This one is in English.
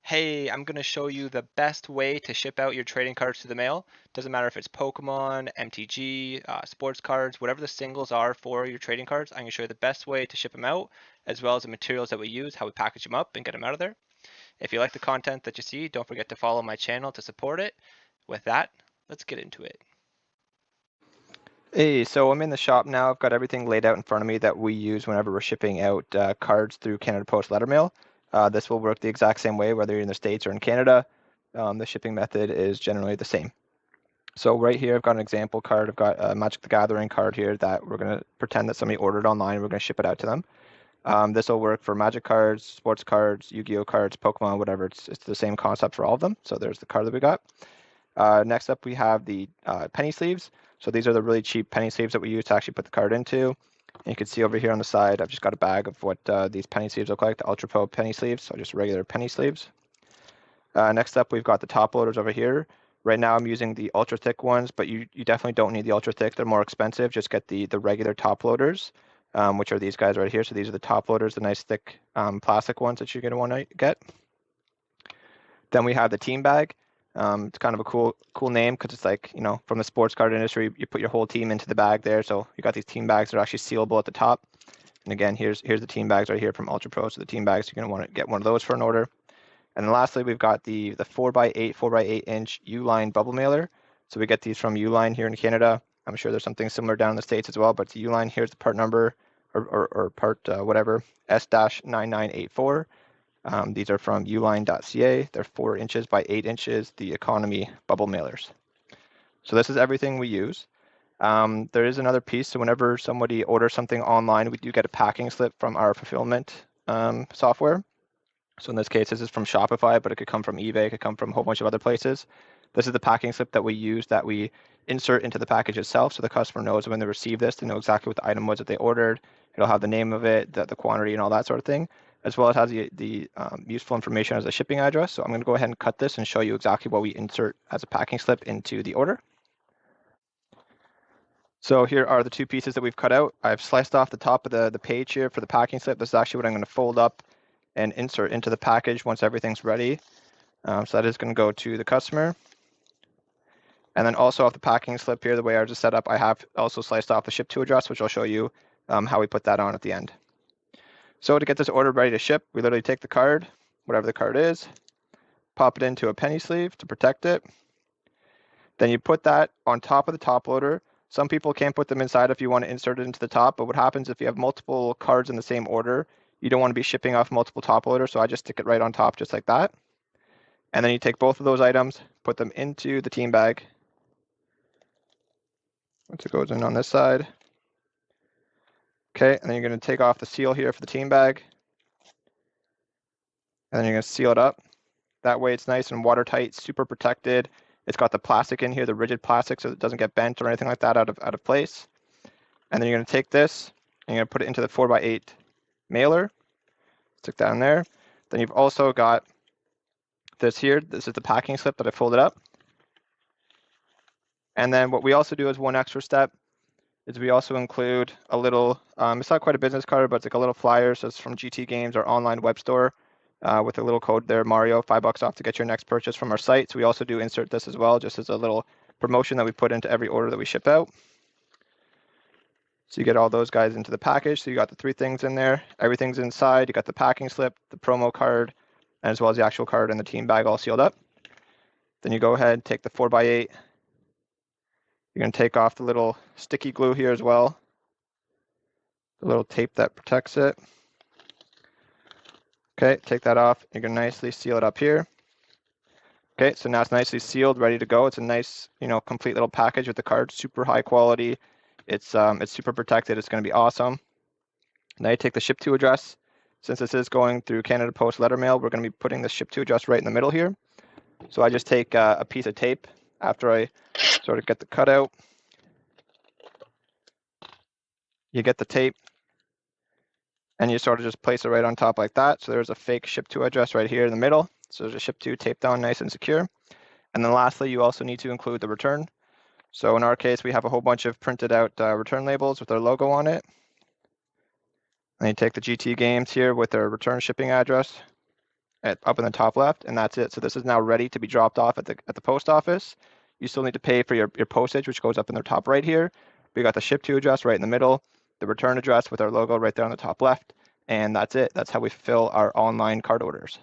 Hey, I'm going to show you the best way to ship out your trading cards to the mail. Doesn't matter if it's Pokemon, MTG, sports cards, whatever the singles are for your trading cards. I'm going to show you the best way to ship them out, as well as the materials that we use, how we package them up and get them out of there. If you like the content that you see, don't forget to follow my channel to support it. With that, let's get into it. Hey, so I'm in the shop now. I've got everything laid out in front of me that we use whenever we're shipping out cards through Canada Post Lettermail. This will work the exact same way, whether you're in the States or in Canada. The shipping method is generally the same. So right here, I've got an example card. I've got a Magic the Gathering card here that we're going to pretend that somebody ordered online. We're going to ship it out to them. This will work for Magic cards, sports cards, Yu-Gi-Oh cards, Pokemon, whatever. It's the same concept for all of them. So there's the card that we got. Next up, we have the penny sleeves. So these are the really cheap penny sleeves that we use to actually put the card into. And you can see over here on the side, I've just got a bag of what these penny sleeves look like, the Ultra Pro penny sleeves, so just regular penny sleeves. Next up, we've got the top loaders over here. Right now, I'm using the ultra thick ones, but you definitely don't need the ultra thick. They're more expensive. Just get the regular top loaders, which are these guys right here. So these are the top loaders, the nice thick plastic ones that you're going to want to get. Then we have the team bag. It's kind of a cool name because it's like, from the sports card industry, you put your whole team into the bag there. So you got these team bags that are actually sealable at the top. And again, here's the team bags right here from Ultra Pro. So the team bags, you're going to want to get one of those for an order. And then lastly, we've got the 4x8 inch Uline bubble mailer. So we get these from Uline here in Canada. I'm sure there's something similar down in the States as well, but it's Uline. Here's the part number or part whatever, S-9984. These are from uline.ca. They're 4 inches by 8 inches, the economy bubble mailers. So this is everything we use. There is another piece. So whenever somebody orders something online, we do get a packing slip from our fulfillment software. So in this case, this is from Shopify, but it could come from eBay, it could come from a whole bunch of other places. This is the packing slip that we use that we insert into the package itself. So the customer knows when they receive this, they know exactly what the item was that they ordered. It'll have the name of it, the quantity, and all that sort of thing, as well as has the useful information as a shipping address. So I'm going to go ahead and cut this and show you exactly what we insert as a packing slip into the order. So here are the two pieces that we've cut out. I've sliced off the top of the page here for the packing slip. This is actually what I'm going to fold up and insert into the package once everything's ready. So that is going to go to the customer. And then also off the packing slip here, the way ours is set up, I have also sliced off the ship to address, which I'll show you how we put that on at the end. So to get this order ready to ship, we literally take the card, whatever the card is, pop it into a penny sleeve to protect it. Then you put that on top of the top loader. Some people can't put them inside if you want to insert it into the top, but what happens if you have multiple cards in the same order, you don't want to be shipping off multiple top loaders, so I just stick it right on top just like that. And then you take both of those items, put them into the team bag. Once it goes in on this side. Okay, and then you're going to take off the seal here for the team bag. And then you're going to seal it up. That way it's nice and watertight, super protected. It's got the plastic in here, the rigid plastic, so it doesn't get bent or anything like that out of place. And then you're going to take this and you're going to put it into the 4x8 mailer. Stick that in there. Then you've also got this here. This is the packing slip that I folded up. And then what we also do as one extra step is we also include a little, it's not quite a business card, but it's like a little flyer. So it's from GT Games, our online web store, with a little code there, Mario, $5 off to get your next purchase from our site. So we also do insert this as well, just as a little promotion that we put into every order that we ship out. So you get all those guys into the package. So you got the 3 things in there. Everything's inside. You got the packing slip, the promo card, and as well as the actual card and the team bag all sealed up. Then you go ahead, take the 4x8. You're going to take off the little sticky glue here as well. The little tape that protects it. Okay, take that off. You're going to nicely seal it up here. Okay, so now it's nicely sealed, ready to go. It's a nice, complete little package with the card, super high quality. It's super protected. It's going to be awesome. Now you take the ship to address. Since this is going through Canada Post Lettermail, we're going to be putting the ship to address right in the middle here. So I just take a piece of tape after I sort of get the cutout. You get the tape and you sort of just place it right on top like that. So there's a fake ship to address right here in the middle. So there's a ship to taped down nice and secure. And then lastly, you also need to include the return. So in our case, we have a whole bunch of printed out return labels with our logo on it. And you take the GT Games here with their return shipping address up in the top left, and that's it. So this is now ready to be dropped off at the post office. You still need to pay for your postage, which goes up in the top right here. We got the ship to address right in the middle, the return address with our logo right there on the top left, and that's it. That's how we fulfill our online card orders.